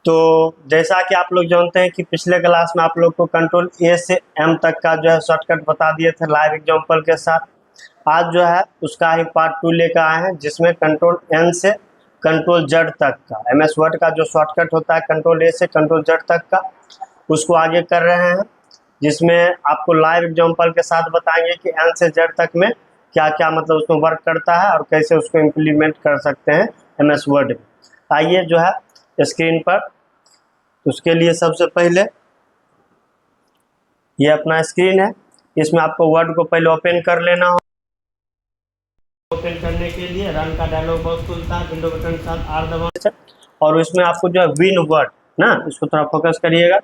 तो जैसा कि आप लोग जानते हैं कि पिछले क्लास में आप लोग को कंट्रोल ए से एम तक का जो है शॉर्टकट बता दिए थे लाइव एग्जांपल के साथ। आज जो है उसका ही पार्ट 2 लेकर आए हैं, जिसमें कंट्रोल एन से कंट्रोल जेड तक का एमएस वर्ड का जो शॉर्टकट होता है कंट्रोल ए से कंट्रोल जेड तक का, उसको आगे कर रहे हैं, जिसमें आपको लाइव एग्जांपल के साथ बताएंगे कि एन से जेड तक में क्या क्या मतलब उसमें वर्क करता है और कैसे उसको इम्प्लीमेंट कर सकते हैं एमएस वर्ड में। आइए जो है स्क्रीन पर, उसके लिए सबसे पहले ये अपना स्क्रीन है, इसमें आपको वर्ड को पहले ओपन कर लेना हो। ओपन करने के लिए रन का डायलॉग बॉक्स खुलता है, विंडो बटन के साथ आर दबाने, और उसमें आपको जो है विन वर्ड ना, इसको थोड़ा फोकस करिएगा,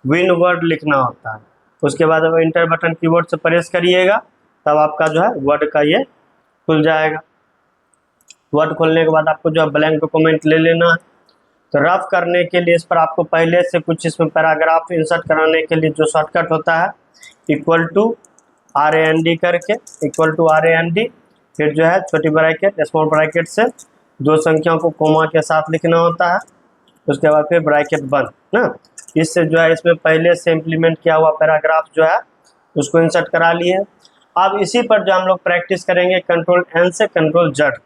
विन वर्ड लिखना होता है। उसके बाद अब इंटर बटन कीबोर्ड से प्रेस करिएगा, तब आपका जो है वर्ड का ये खुल जाएगा। वर्ड खोलने के बाद आपको जो है ब्लैंक डॉक्यूमेंट ले लेना है। तो रफ करने के लिए इस पर आपको पहले से कुछ इसमें पैराग्राफ इंसर्ट कराने के लिए जो शॉर्टकट होता है इक्वल टू RAND करके, इक्वल टू RAND, फिर जो है छोटी ब्रैकेट स्मॉल ब्रैकेट से दो संख्याओं को कोमा के साथ लिखना होता है, उसके बाद फिर ब्रैकेट बंद ना। इससे जो है इसमें पहले से इम्प्लीमेंट किया हुआ पैराग्राफ जो है उसको इंसर्ट करा लिए। अब इसी पर जो हम लोग प्रैक्टिस करेंगे कंट्रोल एन से कंट्रोल जेड।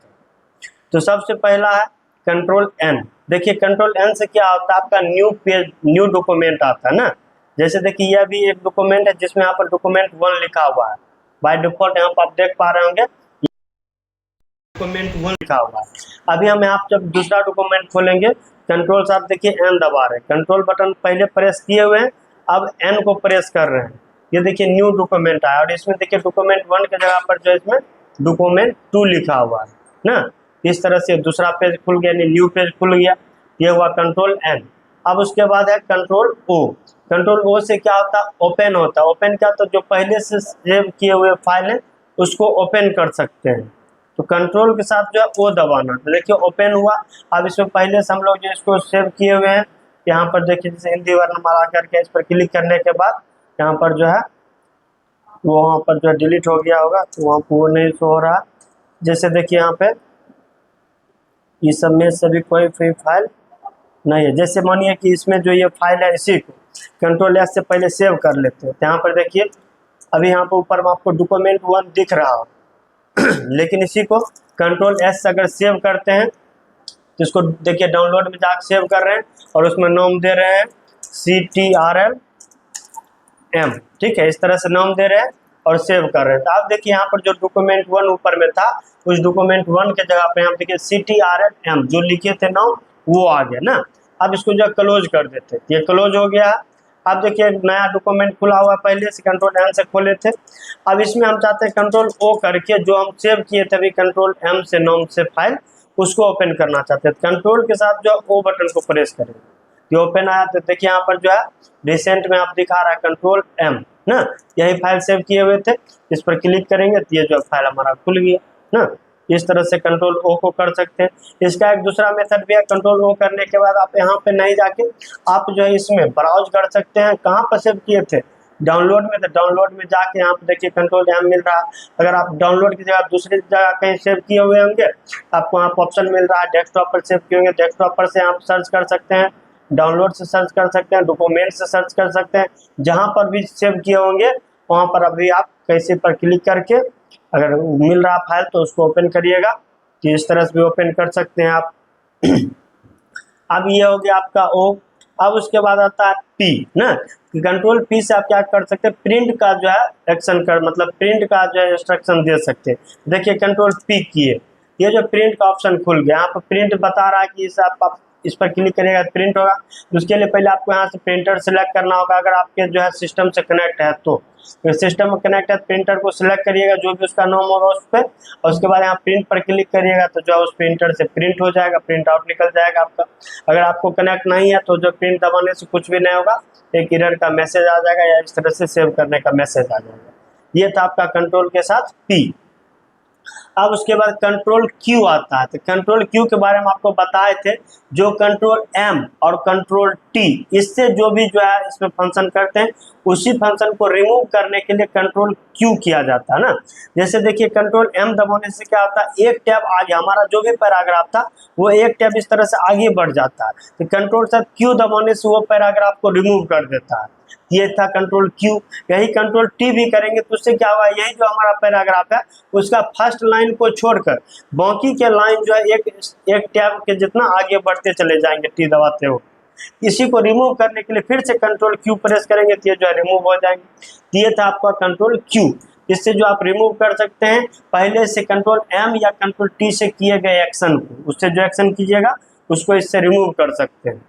तो सबसे पहला है कंट्रोल एन। देखिए कंट्रोल एन से क्या होता है, आपका न्यू पेज न्यू डॉक्यूमेंट आता है ना। जैसे देखिए यह भी एक डॉक्यूमेंट है जिसमें यहाँ पर डॉक्यूमेंट 1 लिखा हुआ है, बाय डिफॉल्ट यहाँ पर आप देख पा रहे होंगे डॉक्यूमेंट 1 लिखा हुआ है। अभी हम यहाँ जब दूसरा डॉक्यूमेंट खोलेंगे कंट्रोल साथ देखिए एन दबा रहे हैं, कंट्रोल बटन पहले प्रेस किए हुए हैं, अब एन को प्रेस कर रहे हैं। ये देखिए न्यू डॉक्यूमेंट आया और इसमें देखिए डॉक्यूमेंट 1 की जगह पर जो इसमें डॉक्यूमेंट 2 लिखा हुआ है ना। इस तरह से दूसरा पेज खुल गया, यानी न्यू पेज खुल गया। ये हुआ कंट्रोल एन। अब उसके बाद है कंट्रोल ओ। कंट्रोल ओ से क्या होता है, ओपन होता है। ओपन क्या, तो जो पहले से सेव किए हुए फाइल है उसको ओपन कर सकते हैं। तो कंट्रोल के साथ जो है ओ दबाना, तो देखिए ओपन हुआ। अब इसमें पहले से हम लोग जो इसको सेव किए हुए हैं, यहाँ पर देखिए जैसे हिंदी वर्णमाला करके इस पर क्लिक करने के बाद यहाँ पर जो है वो वहाँ पर जो डिलीट हो गया होगा, तो वहाँ पर वो नहीं शो हो रहा। जैसे देखिए यहाँ पे इस सब में से भी कोई फ्री फाइल नहीं है। जैसे मानिए कि इसमें जो ये फाइल है इसी को कंट्रोल एस से पहले सेव कर लेते हैं। तो यहाँ पर देखिए अभी यहाँ पर ऊपर में आपको डॉक्यूमेंट 1 दिख रहा हो लेकिन इसी को कंट्रोल एस से अगर सेव करते हैं तो इसको देखिए डाउनलोड में जाकर सेव कर रहे हैं और उसमें नाम दे रहे हैं CTRL M, ठीक है। इस तरह से नाम दे रहे हैं और सेव कर रहे हैं। तो आप देखिए यहाँ पर जो डॉक्यूमेंट 1 ऊपर में था उस डॉक्यूमेंट 1 के जगह पे यहाँ देखिए CTRL M जो लिखे थे नाम वो आ गया ना। अब इसको जो क्लोज कर देते, ये क्लोज हो गया। अब देखिए नया डॉक्यूमेंट खुला हुआ, पहले से कंट्रोल एन से खोले थे। अब इसमें हम चाहते हैं कंट्रोल ओ करके जो हम सेव किए थे अभी कंट्रोल एम से नाम से फाइल, उसको ओपन करना चाहते हैं। कंट्रोल के साथ जो ओ बटन को प्रेस करेंगे, ये ओपन आया। तो देखिए यहाँ पर जो है रिसेंट में आप दिखा रहा है कंट्रोल एम ना, यही फाइल सेव किए हुए थे। इस पर क्लिक करेंगे तो ये जो फाइल हमारा खुल गया ना। इस तरह से कंट्रोल ओ को कर सकते हैं। इसका एक दूसरा मेथड भी है, कंट्रोल ओ करने के बाद आप यहाँ पे नहीं जाके आप जो है इसमें ब्राउज कर सकते हैं। कहाँ पर सेव किए थे, डाउनलोड में। तो डाउनलोड में जाके यहाँ पे देखिए कंट्रोल एम मिल रहा है। अगर आप डाउनलोड की जगह दूसरी जगह कहीं सेव किए हुए होंगे, आपको यहाँ पर ऑप्शन मिल रहा है डेस्कटॉप पर सेव किए होंगे, डेस्कटॉप पर से आप सर्च कर सकते हैं, डाउनलोड से सर्च कर सकते हैं, डॉक्यूमेंट से सर्च कर सकते हैं। जहाँ पर भी सेव किए होंगे वहाँ पर अभी आप कैसे पर क्लिक करके अगर मिल रहा फाइल तो उसको ओपन करिएगा। तो इस तरह से भी ओपन कर सकते हैं आप। अब ये हो गया आपका ओ। अब उसके बाद आता है पी ना, कंट्रोल पी से आप क्या कर सकते हैं, प्रिंट का जो है एक्शन कर मतलब प्रिंट का जो है इंस्ट्रक्शन दे सकते हैं। देखिए कंट्रोल पी किए, ये जो प्रिंट का ऑप्शन खुल गया। यहाँ पर प्रिंट बता रहा है कि इस आप इस पर क्लिक करेगा प्रिंट होगा। उसके लिए पहले आपको यहाँ से प्रिंटर सेलेक्ट करना होगा, अगर आपके जो है सिस्टम से कनेक्ट है तो सिस्टम में कनेक्ट है प्रिंटर को सिलेक्ट करिएगा जो भी उसका नाम होगा उस पर, और उसके बाद यहाँ प्रिंट पर क्लिक करिएगा तो जो है उस प्रिंटर से प्रिंट हो जाएगा, प्रिंट आउट निकल जाएगा आपका। अगर आपको कनेक्ट नहीं है तो जो प्रिंट दबाने से कुछ भी नहीं होगा, एक एरर का मैसेज आ जाएगा या इस तरह से सेव करने का मैसेज आ जाएगा। ये था आपका कंट्रोल के साथ पी। अब उसके बाद कंट्रोल क्यू आता है। तो कंट्रोल क्यू के बारे में आपको बताए थे, जो कंट्रोल एम और कंट्रोल टी इससे जो भी जो है इसमें फंक्शन करते हैं, उसी फंक्शन को रिमूव करने के लिए कंट्रोल क्यू किया जाता है ना। जैसे देखिए कंट्रोल एम दबाने से क्या होता है, एक टैब आगे हमारा जो भी पैराग्राफ था वो एक टैब इस तरह से आगे बढ़ जाता है। तो कंट्रोल साथ क्यू दबाने से वो पैराग्राफ को रिमूव कर देता है। ये था कंट्रोल क्यू। यही कंट्रोल टी भी करेंगे तो उससे क्या हुआ, यही जो हमारा पैराग्राफ है उसका फर्स्ट लाइन को छोड़कर बाकी के लाइन जो है एक टैब के जितना आगे बढ़ते चले जाएंगे टी दबाते हो। इसी को रिमूव करने के लिए फिर से कंट्रोल क्यू प्रेस करेंगे तो ये जो है रिमूव हो जाएंगे। ये था आपका कंट्रोल क्यू। इससे जो आप रिमूव कर सकते हैं पहले से कंट्रोल एम या कंट्रोल टी से किए गए एक्शन को, उससे जो एक्शन कीजिएगा उसको इससे रिमूव कर सकते हैं।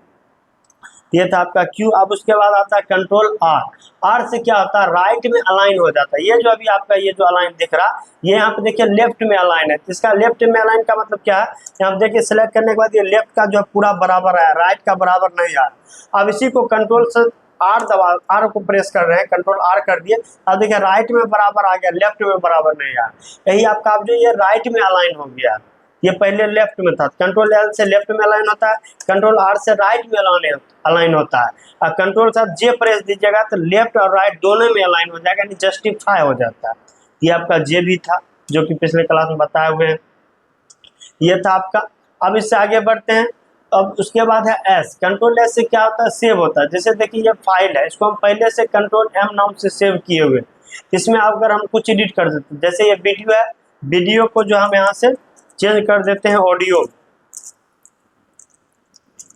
ये था आपका क्यू। अब उसके बाद आता है कंट्रोल आर। आर से क्या होता है, राइट में अलाइन हो जाता है। ये जो अभी आपका ये जो अलाइन दिख रहा ये यहाँ पे देखिए लेफ्ट में अलाइन है। इसका लेफ्ट में अलाइन का मतलब क्या है, यहाँ पे देखिए सेलेक्ट करने के बाद ये लेफ्ट का जो है पूरा बराबर आया, राइट का बराबर नहीं आया। अब इसी को कंट्रोल से आर दबा, आर को प्रेस कर रहे हैं, कंट्रोल आर कर दिए। अब देखिए राइट में बराबर आ गया, लेफ्ट में बराबर नहीं आया। यही आपका अब जो ये राइट में अलाइन हो गया, ये पहले लेफ्ट में था। कंट्रोल एल से लेफ्ट में अलाइन होता है, कंट्रोल आर से राइट में अलाइन होता है। और कंट्रोल साथ जे प्रेस दीजिएगा तो लेफ्ट और राइट दोनों में अलाइन हो जाएगा, यानी जस्टिफाई हो जाता है। ये आपका जे भी था जो कि पिछले क्लास में बताए हुए हैं। ये था आपका। अब इससे आगे बढ़ते हैं। अब उसके बाद है एस। कंट्रोल एस से क्या होता है, सेव होता है। जैसे देखिए ये फाइल है, इसको हम पहले से कंट्रोल एम नाम से सेव किए हुए, इसमें अगर हम कुछ एडिट कर देते हैं, जैसे ये वीडियो है, वीडियो को जो हम यहाँ से चेंज कर देते हैं ऑडियो,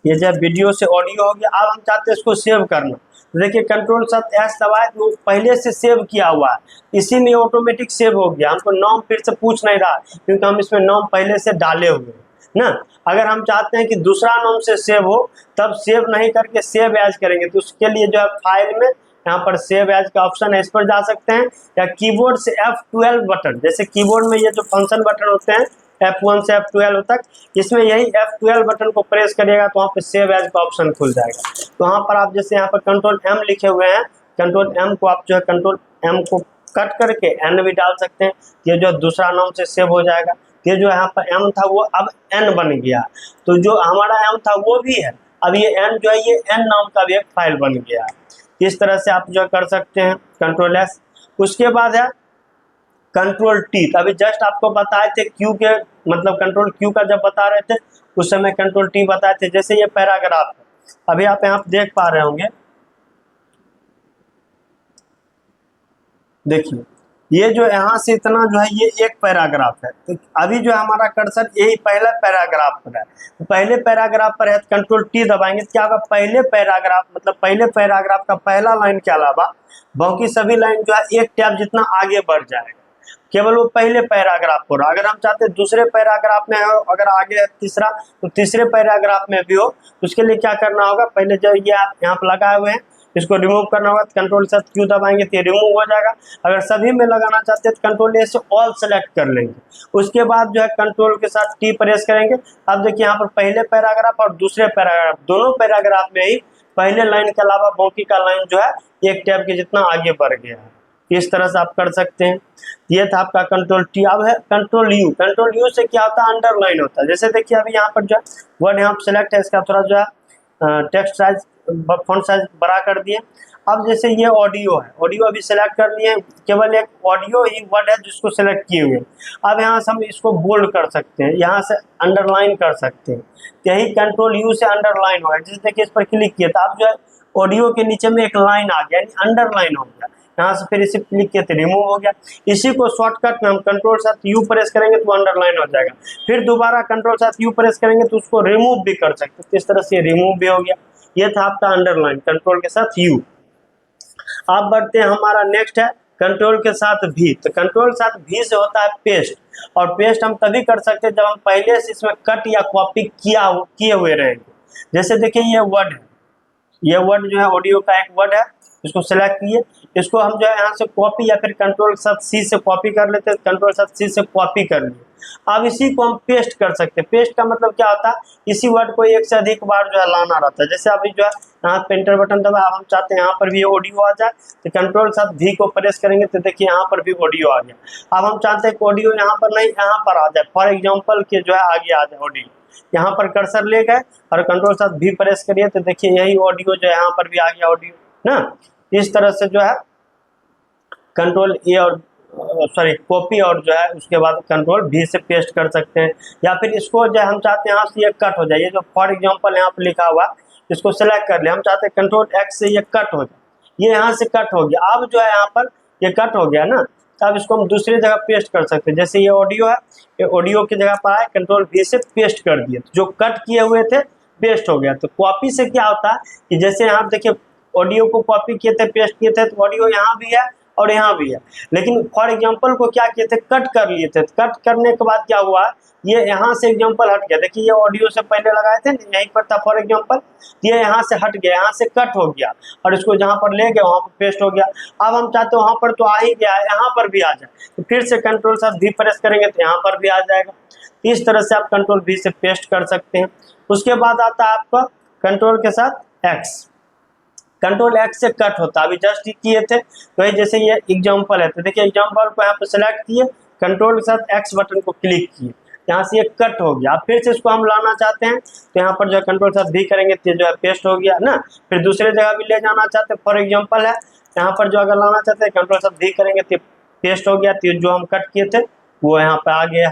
ये जब वीडियो से ऑडियो हो गया। अब हम चाहते हैं इसको सेव करना, तो देखिए कंट्रोल साथ एस दबाए तो पहले से सेव किया हुआ है, इसी में ऑटोमेटिक सेव हो गया। हमको नाम फिर से पूछ नहीं रहा क्योंकि हम इसमें नाम पहले से डाले हुए ना। अगर हम चाहते हैं कि दूसरा नाम से सेव हो तब सेव नहीं करके सेव एज करेंगे, तो उसके लिए जो है फाइल में यहाँ पर सेव एज का ऑप्शन है, इस पर जा सकते हैं। या कीबोर्ड से F12 बटन, जैसे कीबोर्ड में ये जो फंक्शन बटन होते हैं F1 से F12 तक, इसमें यही F12 बटन को प्रेस करिएगा तो वहाँ पे सेव एज का ऑप्शन खुल जाएगा। तो वहाँ पर आप जैसे यहाँ पर कंट्रोल एम लिखे हुए हैं, कंट्रोल एम को आप जो है कंट्रोल एम को कट करके एन भी डाल सकते हैं, ये जो दूसरा नाम से सेव हो जाएगा। ये जो यहाँ पर एम था वो अब एन बन गया, तो जो हमारा एम था वो भी है, अब ये एन जो है ये एन नाम का भी एक फाइल बन गया। इस तरह से आप जो कर सकते हैं कंट्रोल एस। उसके बाद है कंट्रोल टी। तो अभी जस्ट आपको बताए थे क्यू के मतलब कंट्रोल क्यू का जब बता रहे थे उस समय कंट्रोल टी बताए थे। जैसे ये पैराग्राफ है, अभी आप यहाँ देख पा रहे होंगे, देखिए ये जो यहाँ से इतना जो है ये एक पैराग्राफ है। तो अभी जो हमारा कर्सर यही पहला पैराग्राफ पर है, तो पहले पैराग्राफ पर है तो कंट्रोल टी दबाएंगे तो क्या होगा, पहले पैराग्राफ मतलब पहले पैराग्राफ का पहला लाइन के अलावा बाकी सभी लाइन जो है एक टैब जितना आगे बढ़ जाएगा, केवल वो पहले पैराग्राफ पर। अगर हम चाहते हैं दूसरे पैराग्राफ में हो, अगर आगे है तीसरा तो तीसरे पैराग्राफ में भी हो, तो उसके लिए क्या करना होगा, पहले जो ये आप यहाँ पर लगाए हुए हैं इसको रिमूव करना होगा, तो कंट्रोल से क्यू दबाएंगे तो ये रिमूव हो जाएगा। अगर सभी में लगाना चाहते हैं तो कंट्रोल ए से ऑल सेलेक्ट कर लेंगे, उसके बाद जो है कंट्रोल के साथ टी प्रेस करेंगे। अब देखिए यहाँ पर पहले पैराग्राफ और दूसरे पैराग्राफ दोनों पैराग्राफ में ही पहले लाइन के अलावा बाकी का लाइन जो है एक टैब के जितना आगे बढ़ गया है। इस तरह से आप कर सकते हैं। ये था आपका कंट्रोल टी। अब है कंट्रोल यू। कंट्रोल यू से क्या होता है, अंडरलाइन होता है। जैसे देखिए अभी यहाँ पर जो है वर्ड यहाँ सेलेक्ट है, इसका थोड़ा जो है टेक्स्ट साइज फॉन्ट साइज बड़ा कर दिए। अब जैसे ये ऑडियो है, ऑडियो अभी सेलेक्ट कर लिए, केवल एक ऑडियो ही वर्ड है जिसको सेलेक्ट किए हुए। अब यहाँ से हम इसको बोल्ड कर सकते हैं, यहाँ से अंडरलाइन कर सकते हैं। यही कंट्रोल यू से अंडरलाइन होगा। जैसे देखिए इस पर क्लिक किया तो आप जो है ऑडियो के नीचे में एक लाइन आ गया, यानी अंडरलाइन हो गया। यहाँ से फिर इसे क्लिक किया तो रिमूव हो गया। इसी को शॉर्टकट में हम कंट्रोल साथ यू प्रेस करेंगे तो अंडरलाइन हो जाएगा, फिर दोबारा कंट्रोल साथ यू प्रेस करेंगे तो उसको रिमूव भी कर सकते हैं। इस तरह से रिमूव भी हो गया। ये था आपका अंडरलाइन कंट्रोल के साथ यू। आप बढ़ते हैं, हमारा नेक्स्ट है कंट्रोल के साथ भी। तो कंट्रोल साथ भी से होता है पेस्ट, और पेस्ट हम तभी कर सकते हैं जब हम पहले से इसमें कट या कॉपी किए हुए रहेंगे। जैसे देखिए ये वर्ड है, ये वर्ड जो है ऑडियो का एक वर्ड है, इसको सेलेक्ट किए, इसको हम जो है यहाँ से कॉपी या फिर कंट्रोल साथ सी से कॉपी कर लेते हैं, कंट्रोल साथ सी से कॉपी कर लिए। अब इसी को हम पेस्ट कर सकते हैं। पेस्ट का मतलब क्या होता है, इसी वर्ड को एक से अधिक बार जो है लाना रहता है। जैसे अभी जो है यहाँ पेंटर बटन दबा, अब हम चाहते हैं यहाँ पर भी ऑडियो आ जाए, तो कंट्रोल साथ V को प्रेस करेंगे तो देखिए यहाँ पर भी ऑडियो आ गया। अब हम चाहते हैं कि ऑडियो यहाँ पर नहीं, यहाँ पर आ जाए, फॉर एग्जाम्पल के जो है आगे आ जाए ऑडियो, यहाँ पर कर्सर ले गए और कंट्रोल साथ V प्रेस करिए तो देखिए यही ऑडियो जो है यहाँ पर भी आ गया ऑडियो ना। इस तरह से जो है कंट्रोल ए और सॉरी कॉपी और जो है उसके बाद कंट्रोल V से पेस्ट कर सकते हैं। या फिर इसको जो हम चाहते हैं यहाँ से ये कट हो जाए, ये जो फॉर एग्जांपल यहाँ पर लिखा हुआ इसको सेलेक्ट कर ले, हम चाहते हैं कंट्रोल X से ये कट हो जाए, ये यहाँ से कट हो गया। अब जो है यहाँ पर ये कट हो गया ना, तो अब इसको हम दूसरी जगह पेस्ट कर सकते हैं। जैसे ये ऑडियो है, ये ऑडियो की जगह पर आए, कंट्रोल V से पेस्ट कर दिए, जो कट किए हुए थे पेस्ट हो गया। तो कॉपी से क्या होता है कि जैसे यहाँ देखिए ऑडियो को कॉपी किए थे, पेस्ट किए थे, तो ऑडियो यहाँ भी है और यहाँ भी है, लेकिन फॉर एग्जांपल को क्या किए थे, कट कर लिए थे। कट करने के बाद क्या हुआ, ये यहाँ से एग्जांपल हट गया। देखिए ये ऑडियो से पहले लगाए थे, यहीं पर था फॉर एग्जांपल, ये यहाँ से हट गया, यहाँ से कट हो गया और इसको जहाँ पर ले गए वहाँ पर पेस्ट हो गया। अब हम चाहते हैं वहाँ पर तो आ ही गया है, यहाँ पर भी आ जाए, तो फिर से कंट्रोल साथ V प्रेस करेंगे तो यहाँ पर भी आ जाएगा। इस तरह से आप कंट्रोल V से पेस्ट कर सकते हैं। उसके बाद आता है आपका कंट्रोल के साथ X, कंट्रोल X से कट होता है। अभी जस्ट किए थे तो जैसे ये एग्जांपल है, तो देखिए एग्जांपल को यहाँ पे सेलेक्ट किए, कंट्रोल के साथ X बटन को क्लिक किए, यहाँ से ये कट हो गया। अब फिर से इसको हम लाना चाहते हैं तो यहाँ पर जो है कंट्रोल साथ V करेंगे तो जो है पेस्ट हो गया ना। फिर दूसरे जगह भी ले जाना चाहते हैं, फॉर एग्जाम्पल है यहाँ पर जो अगर लाना चाहते हैं कंट्रोल साथ V करेंगे तो पेस्ट हो गया, तो जो हम कट किए थे वो यहाँ पे आ गया।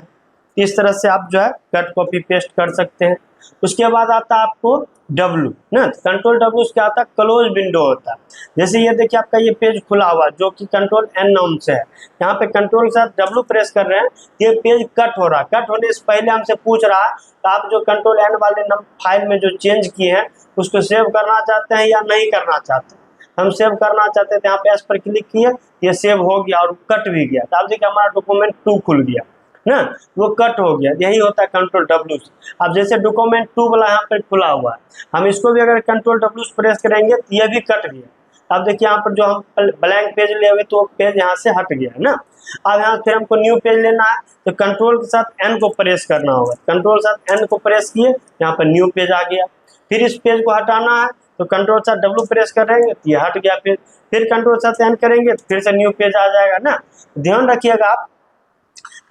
इस तरह से आप जो है कट कॉपी पेस्ट कर सकते हैं। उसके बाद आता है आपको W ना, कंट्रोल W क्या आता है, क्लोज विंडो होता है। जैसे ये देखिए आपका ये पेज खुला हुआ जो कि कंट्रोल N नाम से है, यहाँ पे कंट्रोल के साथ W प्रेस कर रहे हैं, ये पेज कट हो रहा है। कट होने से पहले हमसे पूछ रहा है तो आप जो कंट्रोल N वाले फाइल में जो चेंज किए हैं उसको सेव करना चाहते हैं या नहीं करना चाहते हैं। हम सेव करना चाहते थे, यहाँ पे S पर क्लिक किए, ये सेव हो गया और कट भी गया। तो आप देखिए हमारा डॉक्यूमेंट 2 खुल गया ना, वो कट हो गया। यही होता है कंट्रोल W। अब जैसे डॉक्यूमेंट 2 वाला यहाँ पर खुला हुआ है, हम इसको भी अगर कंट्रोल W प्रेस करेंगे तो ये भी कट गया। अब देखिए यहाँ पर जो हम ब्लैंक पेज ले हुए तो पेज यहाँ से हट गया ना। अब यहाँ फिर हमको न्यू पेज लेना है तो कंट्रोल के साथ N को प्रेस करना होगा, कंट्रोल के साथ N को प्रेस किए, यहाँ पर न्यू पेज आ गया। फिर इस पेज को हटाना है तो कंट्रोल साथ W प्रेस करेंगे तो ये हट गया। फिर कंट्रोल साथ N करेंगे तो फिर से न्यू पेज आ जाएगा ना। ध्यान रखिएगा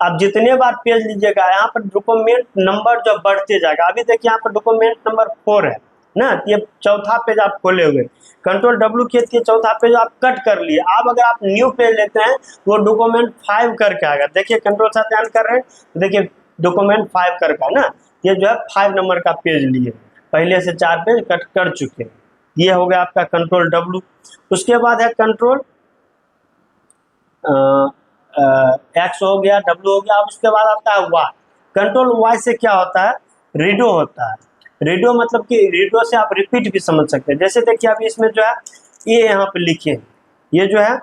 आप जितने बार पेज लीजिएगा यहाँ पर डॉक्यूमेंट नंबर जो बढ़ते जाएगा। अभी देखिए यहाँ पर डॉक्यूमेंट नंबर 4 है ना, ये चौथा पेज आप खोले हुए, कंट्रोल W किए, चौथा पेज आप कट कर लिए। अब अगर आप न्यू पेज लेते हैं वो डॉक्यूमेंट 5 करके आएगा। देखिए कंट्रोल साथ N कर रहे हैं तो देखिए डॉक्यूमेंट 5 करके है ना, ये जो है 5 नंबर का पेज लिए, पहले से 4 पेज कट कर चुके हैं। ये हो गया आपका कंट्रोल W। उसके बाद है कंट्रोल X हो गया, W हो गया। अब उसके बाद आता है Y, कंट्रोल Y से क्या होता है, रीडो होता है। रीडो मतलब कि रीडो से आप रिपीट भी समझ सकते हैं। जैसे देखिए अभी इसमें जो है ये यहाँ पे लिखे हैं, ये जो है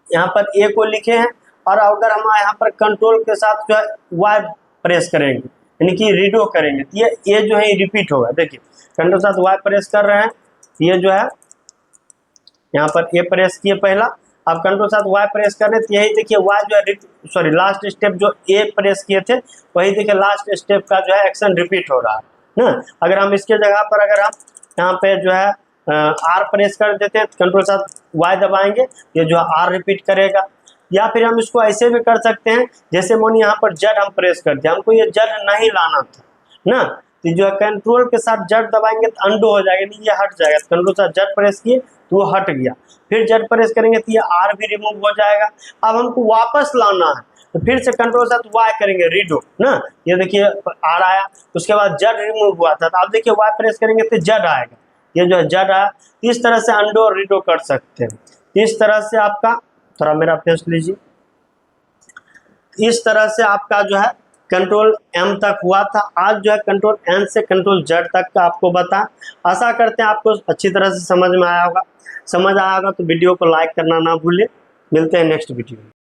यहाँ पर A को लिखे हैं, और अगर हम यहाँ पर कंट्रोल के साथ जो है Y प्रेस करेंगे यानी कि रीडो करेंगे तो ये जो है रिपीट होगा। देखिए कंट्रोल के साथ Y प्रेस कर रहे हैं, ये जो है यहाँ पर A प्रेस किए पहला, अब कंट्रोल साथ Y प्रेस कर रहे थे, यही देखिए Y जो है सॉरी लास्ट स्टेप जो A प्रेस किए थे वही देखिए लास्ट स्टेप का जो है एक्शन रिपीट हो रहा है ना। अगर हम इसके जगह पर अगर हम यहाँ पे जो है R प्रेस कर देते हैं, कंट्रोल साथ Y दबाएंगे, ये जो है R रिपीट करेगा। या फिर हम इसको ऐसे भी कर सकते हैं, जैसे मोनी यहाँ पर Z हम प्रेस करते हैं, हमको ये Z नहीं लाना था ना, तो जो है कंट्रोल के साथ Z दबाएंगे तो अंडो हो जाएगा, नहीं ये हट जाएगा। कंट्रोल साथ Z प्रेस किए तो वो हट गया, फिर Z प्रेस करेंगे तो ये R भी रिमूव हो जाएगा। अब हमको वापस लाना है तो फिर से कंट्रोल साथ Y करेंगे, रीडो ना, ये देखिए R आया, उसके बाद Z रिमूव हुआ था, तो आप देखिए Y प्रेस करेंगे तो Z आएगा, ये जो है Z आया। इस तरह से अंडो और रीडो कर सकते हैं। इस तरह से आपका, थोड़ा मेरा फेस लीजिए, इस तरह से आपका जो है कंट्रोल M तक हुआ था। आज जो है कंट्रोल N से कंट्रोल Z तक का आपको बता। आशा करते हैं आपको अच्छी तरह से समझ में आया होगा। समझ आया होगा तो वीडियो को लाइक करना ना भूलें। मिलते हैं नेक्स्ट वीडियो में।